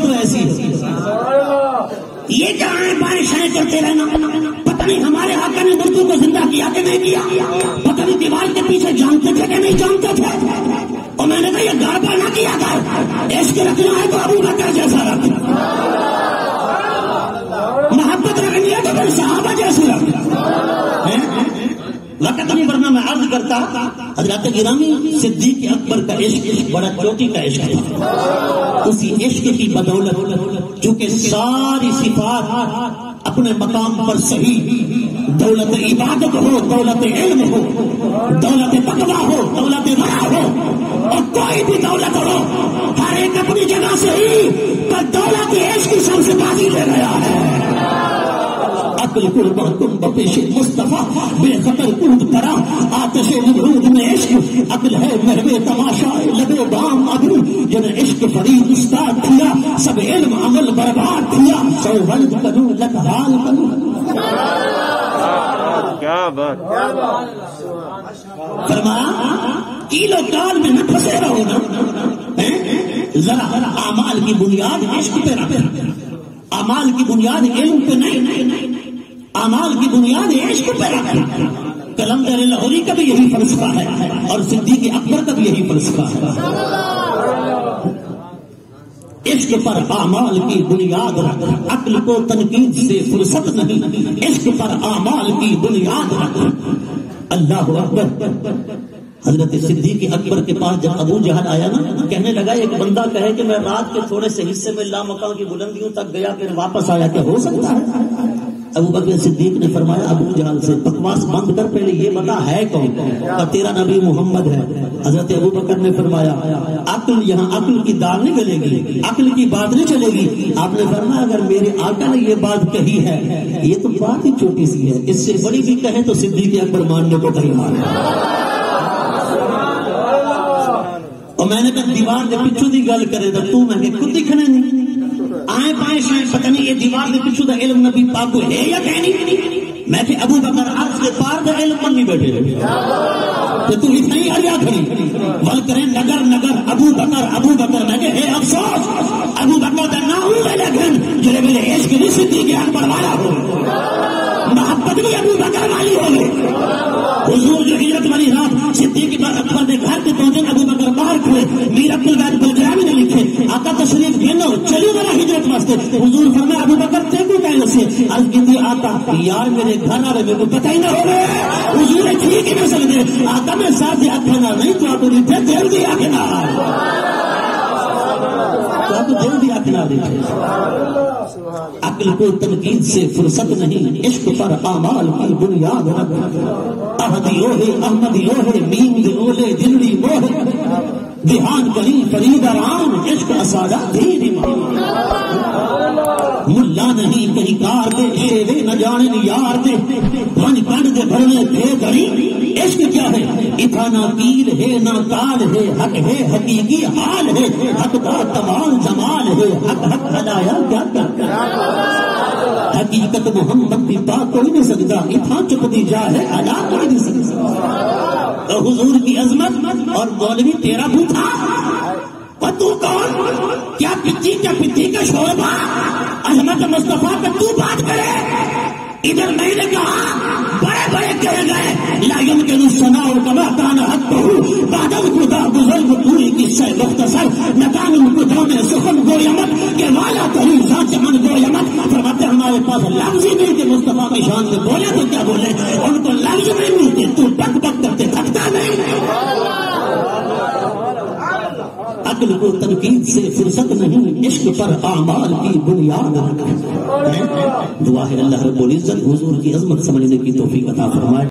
تو ایسی ہے. یہ کیا ہے بارش ہے کرتے رہنا, پتہ نہیں ہمارے آقا نے مردوں کو زندہ کیا کہ نہیں کیا, پتہ نہیں دیوار کے پیچھے جانتے تھے کہ نہیں جانتے تھے. اور میں نے کہا یہ گڑبڑ نہ کیا کر, عشق رکھنا ہے تو ابو بکر جیسا رکھ, محبت رکھنی ہے تو پھر صحابہ جیسے رکھ. وقت نہیں ورنہ میں عرض کرتا حضرات گرامی صدیق اکبر کا عشق بڑا چوٹی کا عشق ہے. اسی عشق کی بدولت چونکہ ساری صفات اپنے مقام پر صحیح, دولت عبادت ہو, دولت علم ہو, دولت تقویٰ ہو, دولت ورع ہو, اور کوئی بھی دولت ہو, ہر ایک اپنی جگہ صحیح, پر دولت عشق کی سب سے بازی لے گیا ہے. عقل قرباں تم بپیش مصطفیٰ بے خطر کود کرا, آتش نمرود میں عشق عقل ہے محو تماشا لبے بام ابرو, جن عشق فرید استاد کیا سب علم عمل برباد کیا, سو ولد کنو لک حال کنو. کیا بات, فرمایا کیلو کال میں نہ پھنسے رہو نا, ذرا اعمال کی بنیاد عشق پہ رکھو, اعمال کی بنیاد علم پہ نہیں, اعمال کی بنیاد عشق پہ رکھو. قلندر لاہوری کا بھی یہی فلسفہ ہے اور صدیق اکبر کا بھی یہی فلسفہ ہے. عشق پر اعمال کی بنیاد رکھ, عقل کو تنقید سے فرصت نہیں, عشق پر اعمال کی بنیاد رکھ. اللہ اکبر. حضرت صدیق اکبر کے پاس جب ابو جہل آیا نا, کہنے لگا ایک بندہ کہے کہ میں رات کے تھوڑے سے حصے میں لامکان کی بلندیوں تک گیا پھر واپس آیا, کیا ہو سکتا ہے؟ ابو بکر صدیق نے فرمایا ابو جہل سے بکواس بند کر, پہلے یہ بتا ہے کون, اور تیرا نبی محمد ہے. حضرت ابو بکر نے فرمایا عقل, یہاں عقل کی دال نہیں گلے گی, عقل کی بات نہیں چلے گی. آپ نے فرمایا اگر میرے آقا نے یہ بات کہی ہے یہ تو بات ہی چھوٹی سی ہے, اس سے بڑی بھی کہے تو صدیق اکبر ماننے کو تیار ہے. اور میں نے کہا دیوار کے پچھو دی گل کرے تو تو میں کہ خود دکھنے نہیں آئے پائے شاید پتہ نہیں یہ دیوار کے پچھو دا علم نبی پاک کو ہے یا کہنی. میں کہ ابو بکر عرض کے پار دا علم پر نہیں بیٹھے تو تو اتنا ہی اریا کھڑی ول کریں نگر نگر ابو بکر. میں کہ ہے افسوس ابو بکر دا نہ ہوئے لیکن جلے میرے عشق نہیں صدیق اکبر والا ہو, محبت بھی ابو بکر والی ہوگی. حضور جو ہجرت والی رات صدیق اکبر نے گھر کے پہنچے, ابو بکر باہر کھڑے, میر عبدالغانی بلجرامی نے لکھے آقا تشریف گھنو چلی ذرا ہجرت واسطے. حضور فرمایا ابو بکر تے کو کہنے سے عرض کی آقا یار میرے گھر والے میرے کو پتہ ہی نہ ہو گئے. حضور ٹھیک ہی نہ سکتے آقا میں ساتھ دیا کھانا نہیں تو آپ نے دل دیا کھنا, تو آپ دل دیا کھنا دیتے. عقل کو تنقید سے فرصت نہیں, عشق پر اعمال کی بنیاد رکھ. احمدیو ہے احمدیو ہے میم دے اولے جنڑی موہ, دھیان کہیں فرید رام عشق اساڑا دین ایمان. ملا نہیں کہیں کار دے شیرے نہ جانن یار دے, بھن کنڈ دے بھرنے دے گھڑی. عشق کیا ہے اتھا نہ تیر ہے نہ تال ہے, حق ہے حقیقی حال ہے, حق کا تمام جمال ہے, حق حق ہدایا کیا کیا حقیقت محمد بھی پا کوئی نہیں سکتا, اتھا چپ دی جا ہے ادا کوئی نہیں سکتا. تو حضور کی عظمت اور مولوی تیرا بھوتھا اور تو کون, کیا پتی کا شعبہ عظمت مصطفیٰ کا تو بات کرے. ادھر میں نے کہا بڑے بڑے کہے گئے لا يمكن الثناء كما كان حقه بعد الخدا بزرگ پوری کی سے مختصر نکان الخدا میں سخن گویمت کہ والا تری ذات من گویمت. فرماتے ہمارے پاس لفظ ہی نہیں کہ مصطفیٰ کی شان سے بولے تو کیا بولے, ان کو لفظ نہیں ملتے, تو بک بک کرتے تھکتا نہیں. عقل کو تنقید سے فرصت نہیں, عشق پر اعمال کی بنیاد رکھ. دعا ہے اللہ رب العزت حضور کی عظمت سمجھنے کی توفیق عطا فرمائے.